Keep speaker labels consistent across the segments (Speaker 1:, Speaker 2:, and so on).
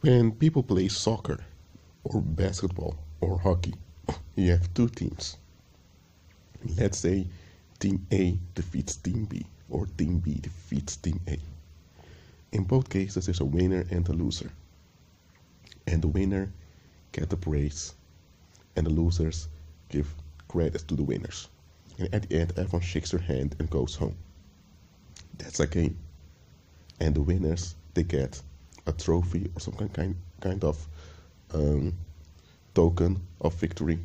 Speaker 1: When people play soccer, or basketball, or hockey, you have two teams. Let's say Team A defeats Team B, or Team B defeats Team A. In both cases, there's a winner and a loser. And the winner get the praise, and the losers give credit to the winners. And at the end, everyone shakes their hand and goes home. That's a game. And the winners, they get a trophy or some kind of token of victory,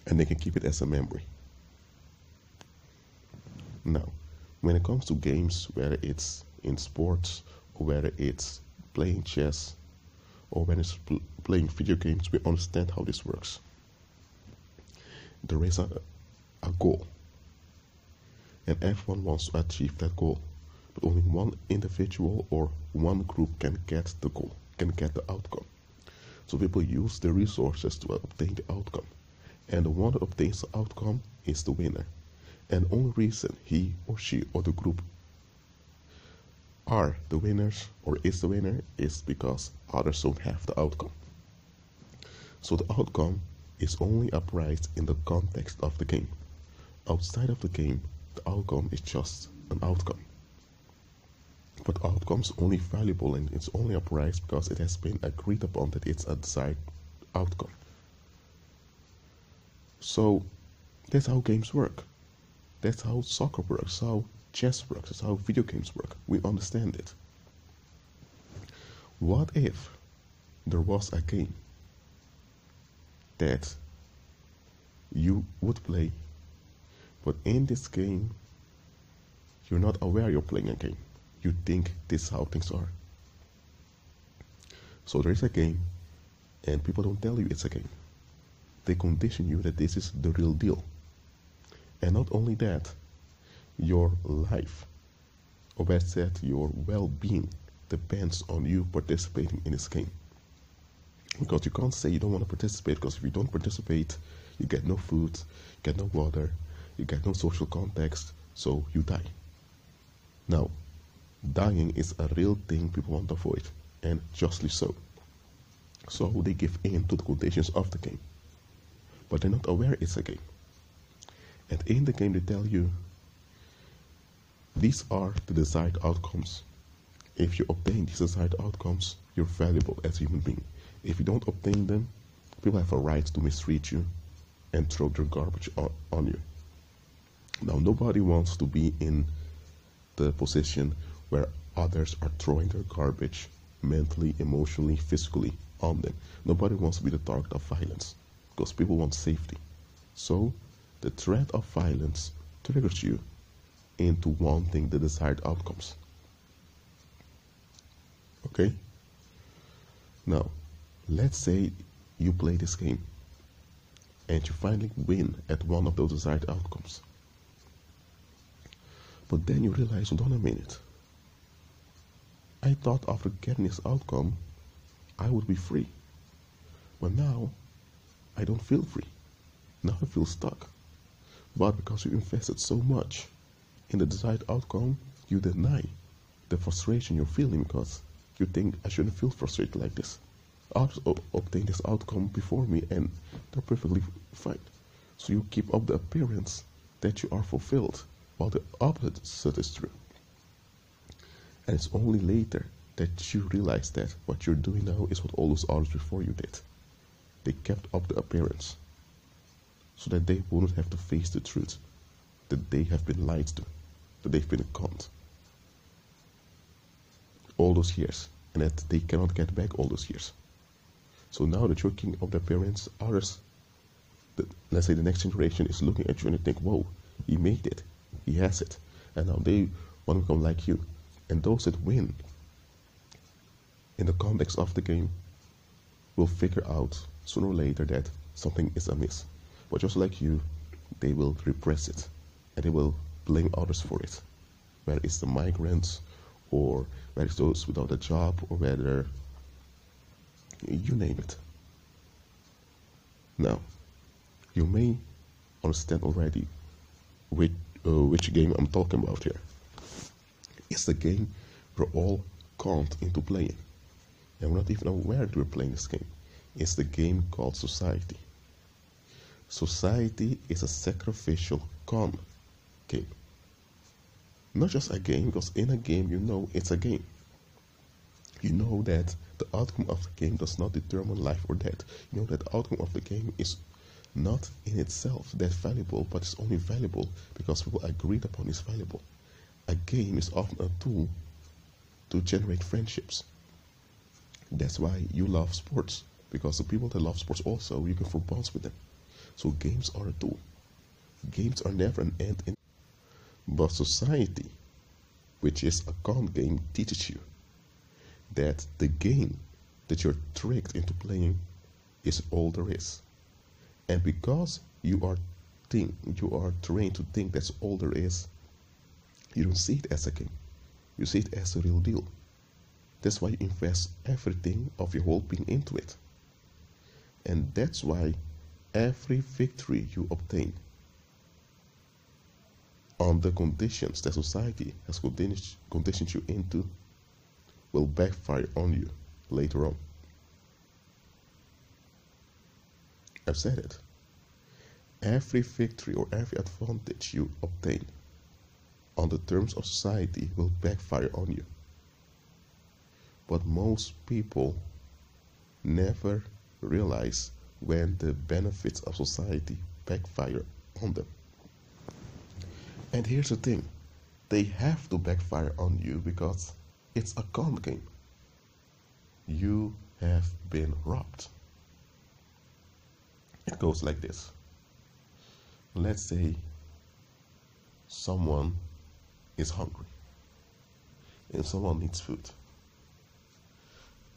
Speaker 1: and they can keep it as a memory. Now, when it comes to games, whether it's in sports or whether it's playing chess or when it's playing video games, we understand how this works. There is a goal, and everyone wants to achieve that goal, but only one individual or one group can get the goal, can get the outcome. So people use the resources to obtain the outcome, and the one that obtains the outcome is the winner. And the only reason he or she or the group are the winners or is the winner is because others don't have the outcome. So the outcome is only appraised in the context of the game. Outside of the game, the outcome is just an outcome. But outcome is only valuable and it's only appraised because it has been agreed upon that it's a desired outcome. So that's how games work. That's how soccer works, how chess works, that's how video games work. We understand it. What if there was a game that you would play, but in this game you're not aware you're playing a game? You think this is how things are. So there is a game and people don't tell you it's a game. They condition you that this is the real deal. And not only that, your life, or better said, your well-being depends on you participating in this game. Because you can't say you don't want to participate, because if you don't participate, you get no food, you get no water, you get no social context, so you die. Now, dying is a real thing people want to avoid, and justly so. So they give in to the conditions of the game. But they're not aware it's a game. And in the game they tell you, these are the desired outcomes. If you obtain these desired outcomes, you're valuable as a human being. If you don't obtain them, people have a right to mistreat you and throw their garbage on you. Now, nobody wants to be in the position where others are throwing their garbage mentally, emotionally, physically on them. Nobody wants to be the target of violence because people want safety. So, the threat of violence triggers you into wanting the desired outcomes. Okay? Now, let's say you play this game and you finally win at one of those desired outcomes. But then you realize, hold on a minute. I thought after getting this outcome, I would be free. But now, I don't feel free. Now I feel stuck. But because you invested so much in the desired outcome, you deny the frustration you're feeling because you think, I shouldn't feel frustrated like this. Others obtain this outcome before me and they're perfectly fine. So you keep up the appearance that you are fulfilled, while the opposite is true. And it's only later that you realize that what you're doing now is what all those others before you did. They kept up the appearance so that they wouldn't have to face the truth, that they have been lied to, that they've been conned all those years, and that they cannot get back all those years. So now that you're keeping up the appearance, others, let's say the next generation, is looking at you and they think, whoa, he made it, he has it, and now they want to become like you. And those that win in the context of the game will figure out sooner or later that something is amiss. But just like you, they will repress it and they will blame others for it. Whether it's the migrants or whether it's those without a job or whether you name it. Now, you may understand already which game I'm talking about here. It's the game we're all conned into playing. and we're not even aware that we're playing this game. It's the game called society. Society is a sacrificial con game. Not just a game, because in a game you know it's a game. You know that the outcome of the game does not determine life or death. You know that the outcome of the game is not in itself that valuable, but it's only valuable because people agreed upon it's valuable. A game is often a tool to generate friendships. That's why you love sports, because the people that love sports also, you can form bonds with them. So games are a tool. Games are never an end in. But society, which is a con game, teaches you that the game that you're tricked into playing is all there is. And because you are trained to think that's all there is, you don't see it as a game. You see it as a real deal. That's why you invest everything of your whole being into it. And that's why every victory you obtain on the conditions that society has conditioned you into will backfire on you later on. I've said it. Every victory or every advantage you obtain on the terms of society will backfire on you. But most people never realize when the benefits of society backfire on them. And here's the thing, they have to backfire on you because it's a con game. You have been robbed. It goes like this. Let's say someone is hungry and someone needs food.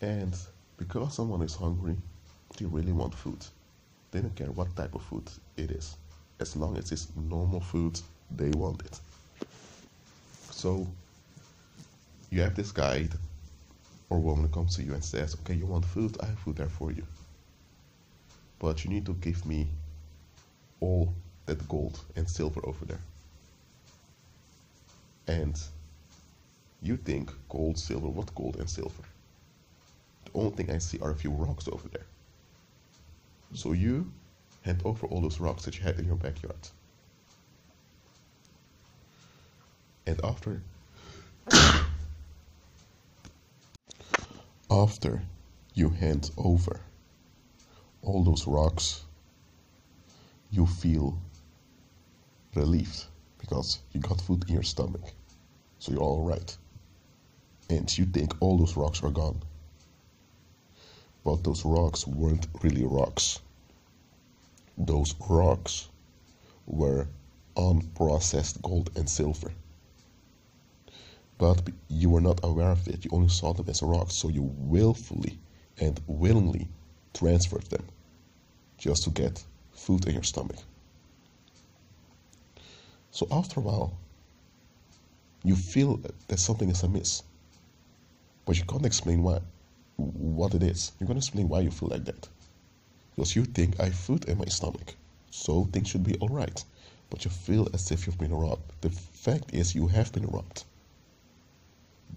Speaker 1: And because someone is hungry, they really want food. They don't care what type of food it is. As long as it's normal food, they want it. So you have this guy or woman that comes to you and says, okay, you want food? I have food there for you. But you need to give me all that gold and silver over there. And you think gold, silver, what gold and silver? The only thing I see are a few rocks over there. So you hand over all those rocks that you had in your backyard. And after you hand over all those rocks, you feel relieved because you got food in your stomach. So you're all right. And you think all those rocks are gone. But those rocks weren't really rocks. Those rocks were unprocessed gold and silver. But you were not aware of it. You only saw them as rocks, so you willfully and willingly transferred them just to get food in your stomach. So after a while, you feel that something is amiss, but you can't explain what it is. You can't explain why you feel like that. Because you think, I have food in my stomach, so things should be alright. But you feel as if you've been robbed. The fact is, you have been robbed.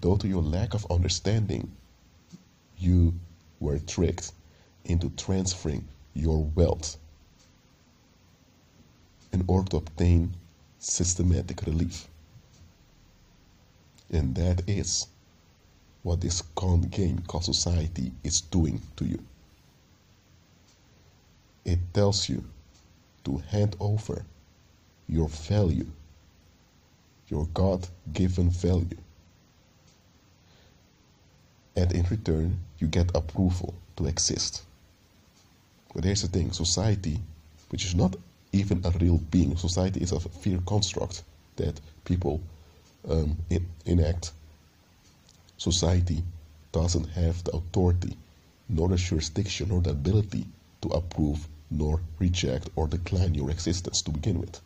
Speaker 1: Due to your lack of understanding, you were tricked into transferring your wealth in order to obtain systematic relief. And that is what this con game called society is doing to you. It tells you to hand over your value, your God-given value. And in return, you get approval to exist. But here's the thing, society, which is not even a real being, society is a fear construct that people enact. Society doesn't have the authority, nor the jurisdiction, nor the ability to approve, nor reject, or decline your existence to begin with.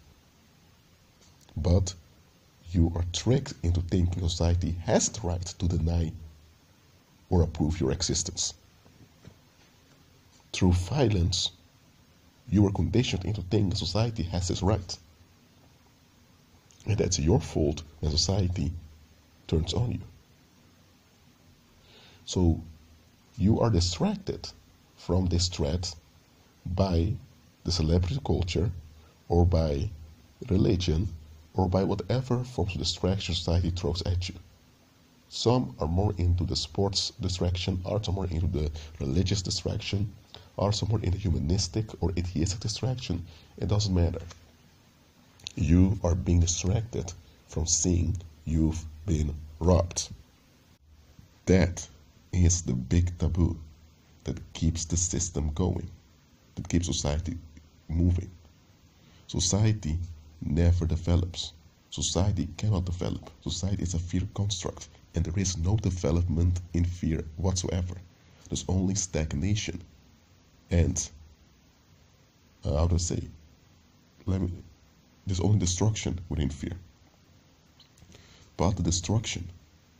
Speaker 1: But you are tricked into thinking society has the right to deny or approve your existence. Through violence, you are conditioned into thinking society has this right. And that's your fault when society turns on you. So You are distracted from this threat by the celebrity culture or by religion or by whatever forms of distraction society throws at you. Some are more into the sports distraction, others are more into the religious distraction, others are more into humanistic or atheistic distraction. It doesn't matter. You are being distracted from seeing you've been robbed. That is the big taboo that keeps the system going, that keeps society moving. Society never develops. Society cannot develop. Society is a fear construct, and there is no development in fear whatsoever. There's only stagnation and, how to say, there's only destruction within fear. But the destruction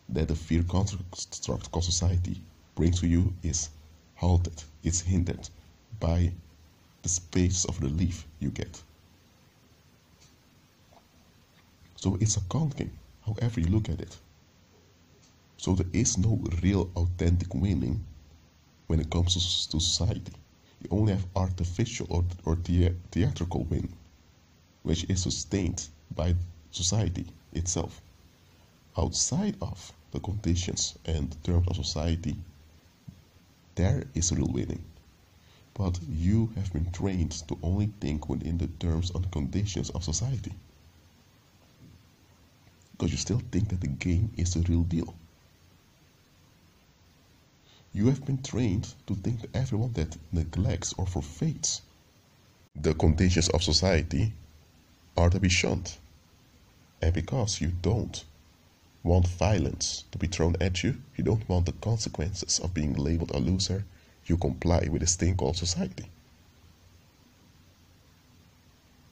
Speaker 1: that the fear construct called society brings to you is halted, it's hindered by the space of relief you get. So it's a con game, however you look at it. So there is no real authentic winning when it comes to society. You only have artificial or theatrical winning, which is sustained by society itself. Outside of the conditions and terms of society, there is real winning. But you have been trained to only think within the terms and conditions of society. Because you still think that the game is the real deal. You have been trained to think that everyone that neglects or forfeits the conditions of society are to be shunned. And because you don't want violence to be thrown at you, you don't want the consequences of being labeled a loser, you comply with this thing called society.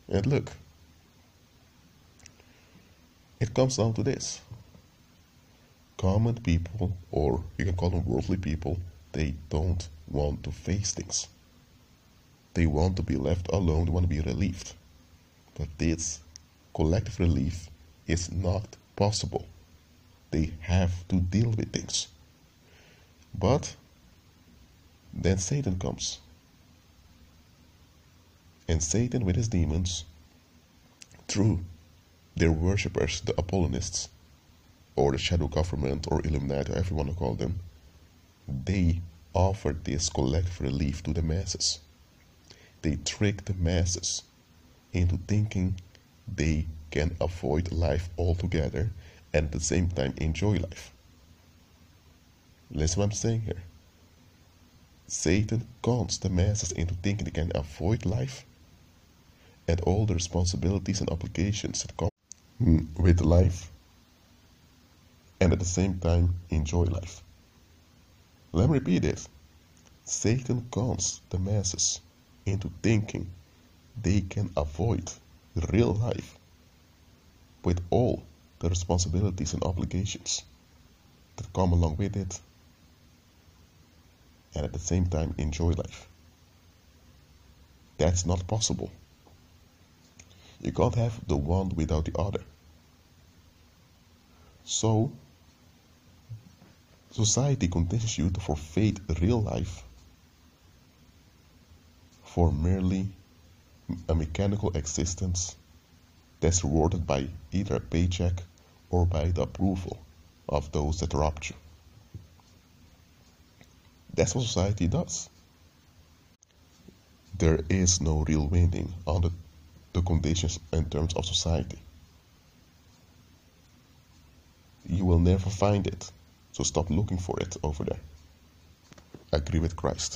Speaker 1: And look, it comes down to this. Common people, or you can call them worldly people, they don't want to face things. They want to be left alone, they want to be relieved. But this collective relief is not possible. They have to deal with things. But then Satan comes. And Satan with his demons, through their worshippers, the Apollonists, or the shadow government, or Illuminati, however you want to call them, they offer this collective relief to the masses. They trick the masses into thinking they can avoid life altogether and at the same time enjoy life. Listen what I'm saying here. Satan cons the masses into thinking they can avoid life and all the responsibilities and obligations that come with life, and at the same time enjoy life. Let me repeat it. Satan cons the masses into thinking they can avoid real life with all the responsibilities and obligations that come along with it, and at the same time enjoy life. That's not possible. You can't have the one without the other. So, society conditions you to forfeit real life for merely a mechanical existence that's rewarded by either a paycheck or by the approval of those that robbed you. That's what society does. There is no real winning under the conditions and terms of society. You will never find it, so stop looking for it over there. Agree with Christ.